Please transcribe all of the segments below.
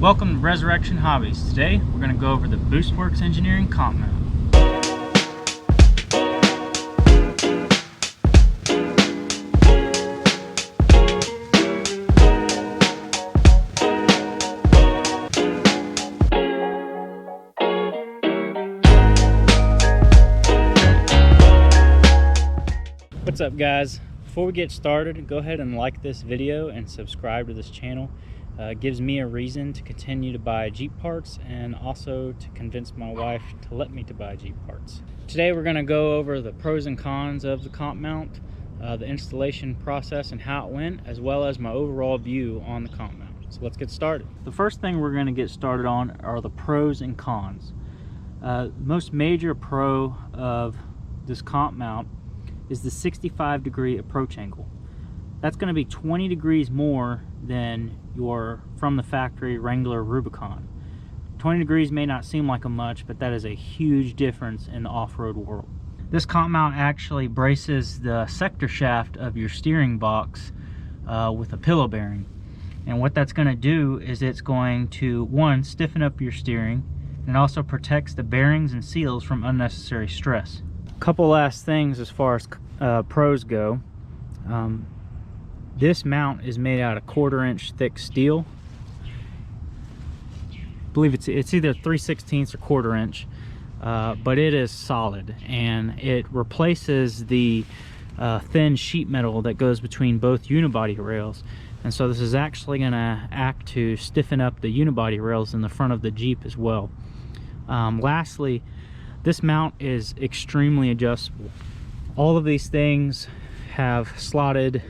Welcome to Resurrection Hobbies. Today we're going to go over the Boostwerks Engineering Comp Mount. What's up guys? Before we get started, go ahead and like this video and subscribe to this channel. It gives me a reason to continue to buy Jeep parts and also to convince my wife to let me to buy Jeep parts. Today we're going to go over the pros and cons of the comp mount, the installation process and how it went, as well as my overall view on the comp mount. So let's get started. The first thing we're going to get started on are the pros and cons. Most major pro of this comp mount is the 65-degree approach angle. That's going to be 20 degrees more than your from the factory Wrangler Rubicon. 20 degrees may not seem like much, but that is a huge difference in the off-road world. This comp mount actually braces the sector shaft of your steering box with a pillow bearing. And what that's going to do is it's going to, one, stiffen up your steering, and it also protects the bearings and seals from unnecessary stress. Couple last things as far as pros go. This mount is made out of 1/4-inch thick steel. I believe it's either 3/16 or 1/4 inch, but it is solid, and it replaces the thin sheet metal that goes between both unibody rails. And so this is actually going to act to stiffen up the unibody rails in the front of the Jeep as well. Lastly, this mount is extremely adjustable. All of these things have slotted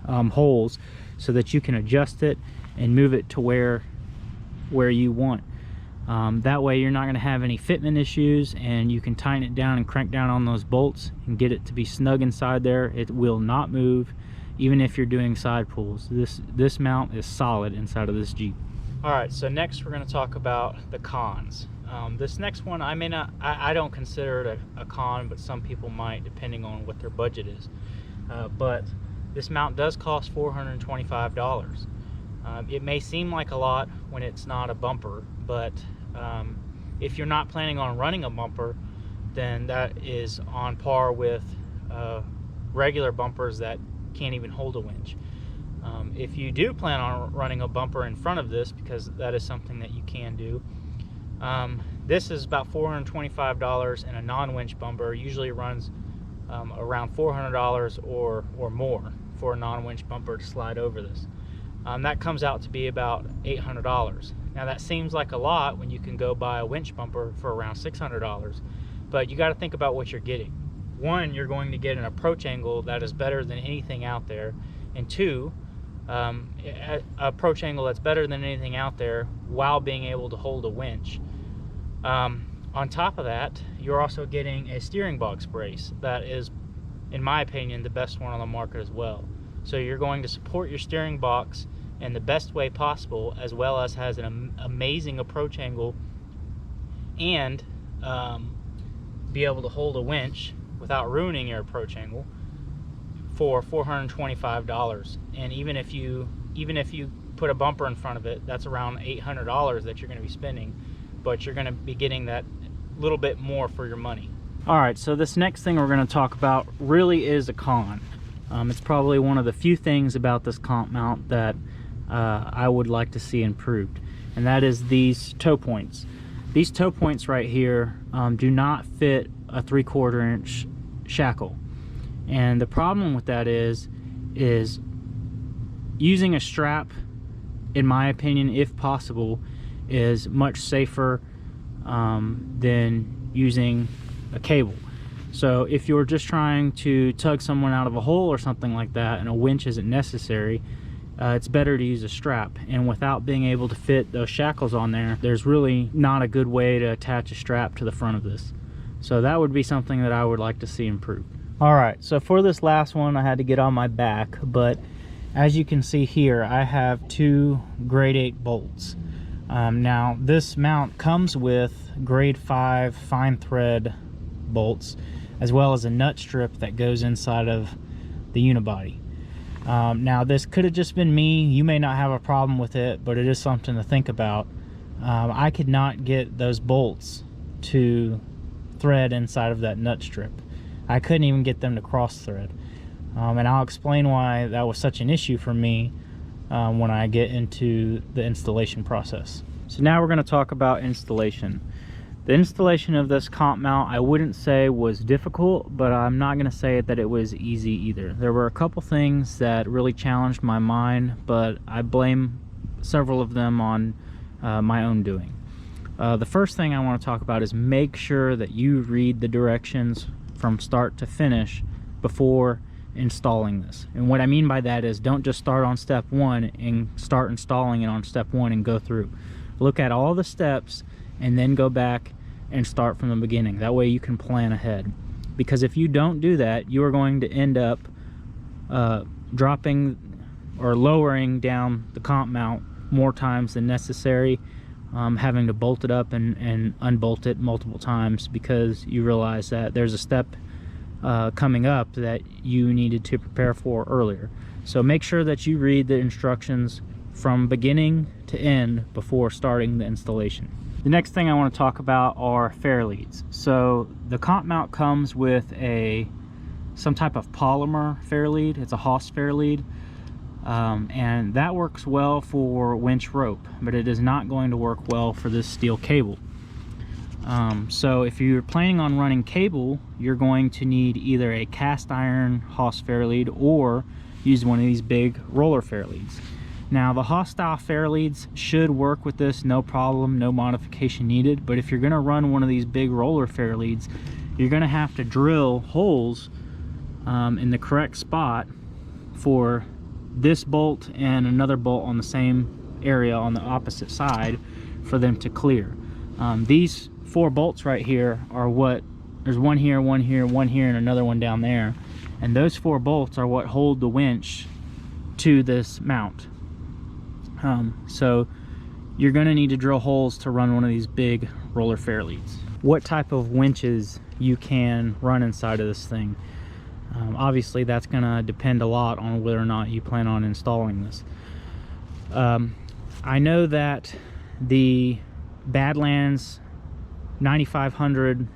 holes so that you can adjust it and move it to where you want. That way you're not going to have any fitment issues, and you can tighten it down and crank down on those bolts and get it to be snug inside there. It will not move even if you're doing side pulls. This mount is solid inside of this Jeep. Alright, so next we're going to talk about the cons. This next one I don't consider it a con, but some people might, depending on what their budget is. But this mount does cost $425. It may seem like a lot when it's not a bumper, but if you're not planning on running a bumper, then that is on par with regular bumpers that can't even hold a winch. If you do plan on running a bumper in front of this, because that is something that you can do, this is about $425, and a non-winch bumper usually runs around $400 or more for a non-winch bumper to slide over this. That comes out to be about $800. Now that seems like a lot when you can go buy a winch bumper for around $600, but you got to think about what you're getting. One, you're going to get an approach angle that is better than anything out there, and two, an approach angle that's better than anything out there while being able to hold a winch. On top of that, you're also getting a steering box brace that is, in my opinion, the best one on the market as well. So you're going to support your steering box in the best way possible, as well as has an amazing approach angle, and be able to hold a winch without ruining your approach angle for $425. And even if you put a bumper in front of it, that's around $800 that you're going to be spending, but you're going to be getting that little bit more for your money. Alright, so this next thing we're going to talk about really is a con. It's probably one of the few things about this comp mount that I would like to see improved, and that is these toe points. These toe points right here do not fit a 3/4 inch shackle, and the problem with that is using a strap, in my opinion, if possible, is much safer than using a cable. So if you're just trying to tug someone out of a hole or something like that and a winch isn't necessary, it's better to use a strap. And without being able to fit those shackles on there, there's really not a good way to attach a strap to the front of this. So that would be something that I would like to see improved. Alright, so for this last one I had to get on my back, but as you can see here, I have two grade 8 bolts. Now this mount comes with grade 5 fine thread bolts, as well as a nut strip that goes inside of the unibody. Now this could have just been me. You may not have a problem with it, but it is something to think about. I could not get those bolts to thread inside of that nut strip. I couldn't even get them to cross thread. And I'll explain why that was such an issue for me when I get into the installation process. So now we're going to talk about installation. The installation of this comp mount, I wouldn't say was difficult, but I'm not going to say that it was easy either. There were a couple things that really challenged my mind, but I blame several of them on my own doing. The first thing I want to talk about is make sure that you read the directions from start to finish before installing this. And what I mean by that is, don't just start on step one and start installing it on step one and go through. Look at all the steps and then go back and start from the beginning. That way you can plan ahead. Because if you don't do that, you are going to end up dropping or lowering down the comp mount more times than necessary, having to bolt it up and unbolt it multiple times because you realize that there's a step coming up that you needed to prepare for earlier. So make sure that you read the instructions from beginning to end before starting the installation. The next thing I want to talk about are Fairleads. So the comp mount comes with some type of polymer Fairlead. It's a Haas Fairlead, and that works well for winch rope, but it is not going to work well for this steel cable. So if you're planning on running cable, you're going to need either a cast iron Haas Fairlead or use one of these big roller Fairleads. Now the Haas style Fairleads should work with this, no problem, no modification needed. But if you're going to run one of these big roller Fairleads, you're going to have to drill holes in the correct spot for this bolt and another bolt on the same area on the opposite side for them to clear. These 4 bolts right here are what, there's one here, one here, one here, and another one down there. And those 4 bolts are what hold the winch to this mount. So you're going to need to drill holes to run one of these big roller Fairleads. What type of winches you can run inside of this thing, obviously that's going to depend a lot on whether or not you plan on installing this. I know that the Badlands 9500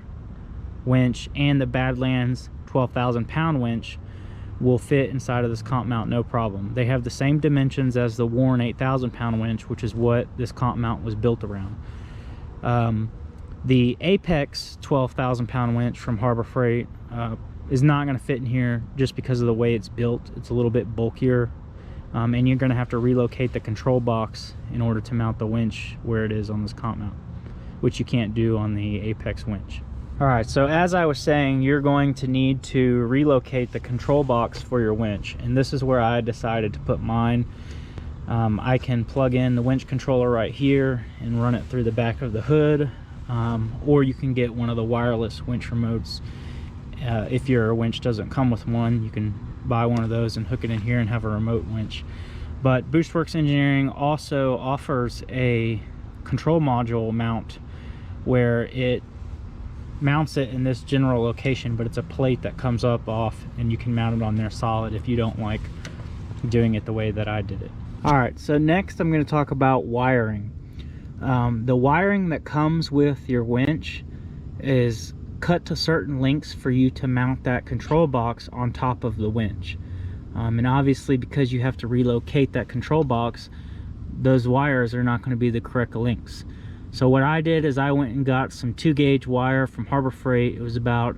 winch and the Badlands 12,000 pound winch will fit inside of this comp mount no problem. They have the same dimensions as the Warren 8,000 pound winch, which is what this comp mount was built around. The Apex 12,000 pound winch from Harbor Freight is not going to fit in here just because of the way it's built. It's a little bit bulkier, and you're going to have to relocate the control box in order to mount the winch where it is on this comp mount, which you can't do on the Apex winch. Alright, so as I was saying, you're going to need to relocate the control box for your winch, and this is where I decided to put mine. I can plug in the winch controller right here and run it through the back of the hood, or you can get one of the wireless winch remotes. If your winch doesn't come with one, you can buy one of those and hook it in here and have a remote winch. But Boostwerks Engineering also offers a control module mount where it mounts it in this general location, but it's a plate that comes up off and you can mount it on there solid if you don't like doing it the way that I did it. Alright, so next I'm going to talk about wiring. The wiring that comes with your winch is cut to certain lengths for you to mount that control box on top of the winch. And obviously because you have to relocate that control box, those wires are not going to be the correct lengths. So what I did is I went and got some 2-gauge wire from Harbor Freight. It was about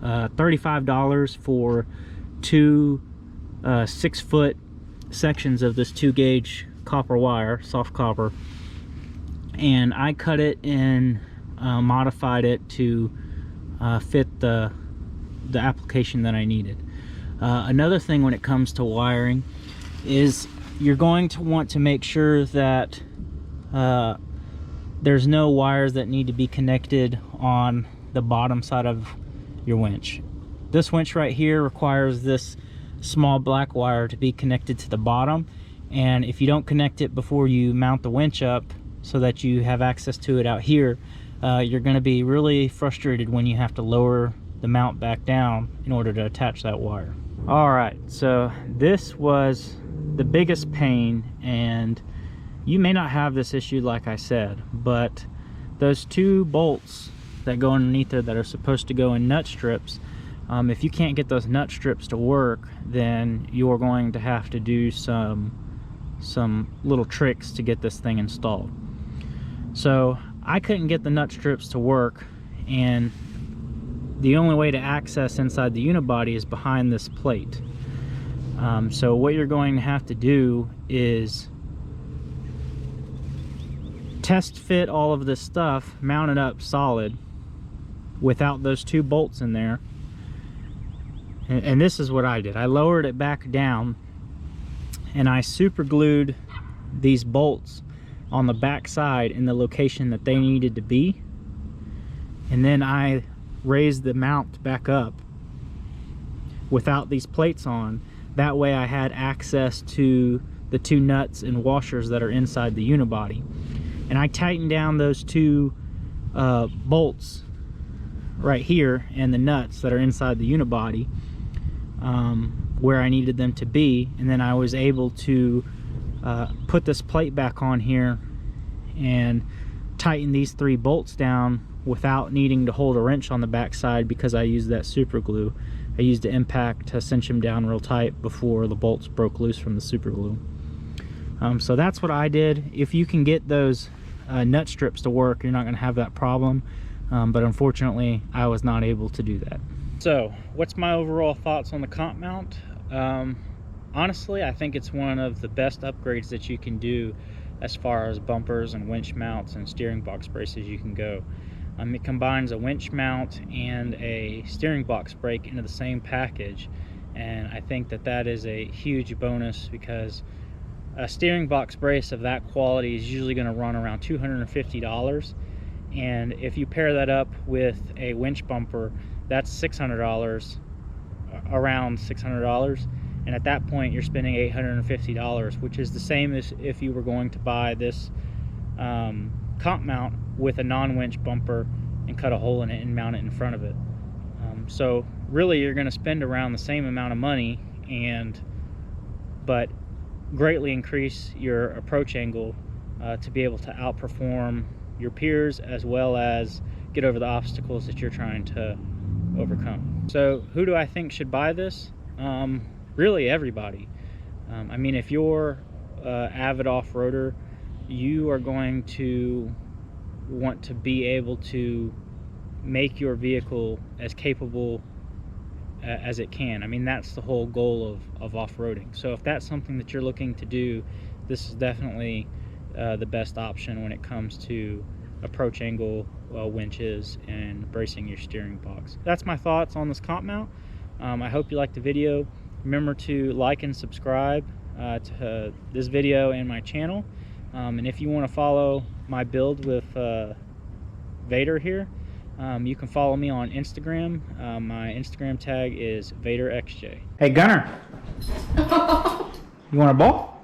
$35 for 2 6-foot sections of this 2-gauge copper wire, soft copper, and I cut it and modified it to fit the application that I needed. Another thing when it comes to wiring is you're going to want to make sure that there's no wires that need to be connected on the bottom side of your winch. This winch right here requires this small black wire to be connected to the bottom, and if you don't connect it before you mount the winch up so that you have access to it out here, you're going to be really frustrated when you have to lower the mount back down in order to attach that wire. All right, so this was the biggest pain, and you may not have this issue like I said, but those two bolts that go underneath there that are supposed to go in nut strips, if you can't get those nut strips to work, then you're going to have to do some little tricks to get this thing installed. So I couldn't get the nut strips to work, and the only way to access inside the unibody is behind this plate. So what you're going to have to do is test fit all of this stuff, mount it up solid without those two bolts in there. And this is what I did. I lowered it back down and I super glued these bolts on the back side in the location that they needed to be. And then I raised the mount back up without these plates on. That way I had access to the two nuts and washers that are inside the unibody. And I tightened down those two bolts right here and the nuts that are inside the unibody where I needed them to be, and then I was able to put this plate back on here and tighten these three bolts down without needing to hold a wrench on the back side, because I used that super glue. I used the impact to cinch them down real tight before the bolts broke loose from the super glue. So that's what I did. If you can get those nut strips to work, you're not going to have that problem, but unfortunately I was not able to do that. So what's my overall thoughts on the Comp Mount? Honestly, I think it's one of the best upgrades that you can do as far as bumpers and winch mounts and steering box braces you can go. It combines a winch mount and a steering box brake into the same package, and I think that that is a huge bonus, because a steering box brace of that quality is usually going to run around $250, and if you pair that up with a winch bumper, that's $600, around $600, and at that point you're spending $850, which is the same as if you were going to buy this Comp Mount with a non-winch bumper and cut a hole in it and mount it in front of it. So really you're going to spend around the same amount of money, but greatly increase your approach angle to be able to outperform your peers, as well as get over the obstacles that you're trying to overcome. So who do I think should buy this? Really everybody. I mean, if you're avid off-roader, you are going to want to be able to make your vehicle as capable as it can. I mean, that's the whole goal of off-roading. So if that's something that you're looking to do, this is definitely the best option when it comes to approach angle, winches, and bracing your steering box. That's my thoughts on this Comp Mount. I hope you liked the video. Remember to like and subscribe to this video and my channel. And if you want to follow my build with Vader here, you can follow me on Instagram. My Instagram tag is VaderXJ. Hey Gunner, you want a ball?